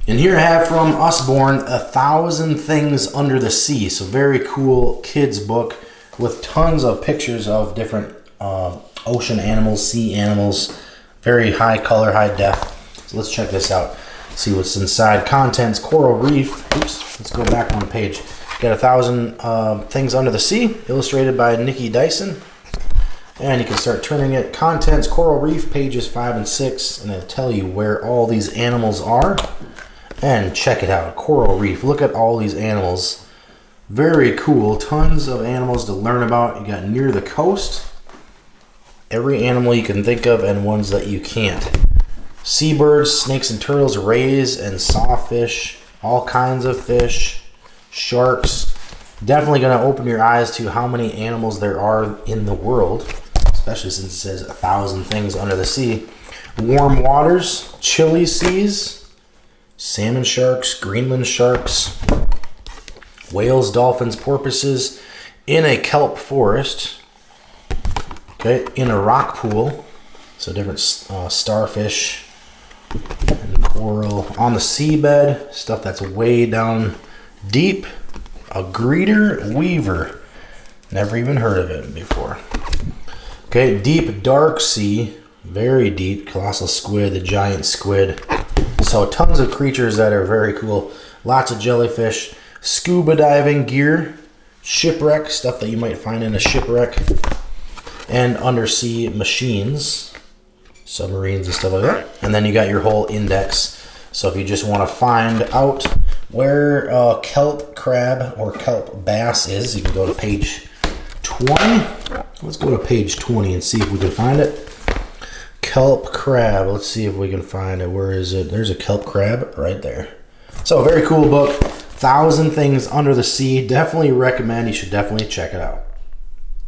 And here I have from Usborne, 1,000 Things Under the Sea. So very cool kids book with tons of pictures of different ocean animals, sea animals. Very high color, high def. So let's check this out. See what's inside. Contents: coral reef. Oops, let's go back one page. Got 1,000 Things Under the Sea, illustrated by Nikki Dyson. And you can start turning it. Contents: coral reef, pages 5 and 6, and it'll tell you where all these animals are. And check it out, coral reef. Look at all these animals. Very cool. Tons of animals to learn about. You got near the coast. Every animal you can think of and ones that you can't. Seabirds, snakes and turtles, rays and sawfish, all kinds of fish, sharks. Definitely going to open your eyes to how many animals there are in the world, especially since it says 1,000 things under the sea. Warm waters, chilly seas, salmon sharks, Greenland sharks, whales, dolphins, porpoises, in a kelp forest, okay, in a rock pool, so different starfish and coral, on the seabed, stuff that's way down deep, a greeter weaver, never even heard of it before. Okay, deep dark sea, very deep, colossal squid, the giant squid. So tons of creatures that are very cool. Lots of jellyfish, scuba diving gear, shipwreck, stuff that you might find in a shipwreck, and undersea machines, submarines and stuff like that. And then you got your whole index. So if you just want to find out where kelp crab or kelp bass is, you can go to page 20. Let's go to page 20 and see if we can find it. Kelp crab. Let's see if we can find it. Where is it? There's a kelp crab right there. So a very cool book. 1,000 Things Under the Sea. Definitely recommend. You should definitely check it out.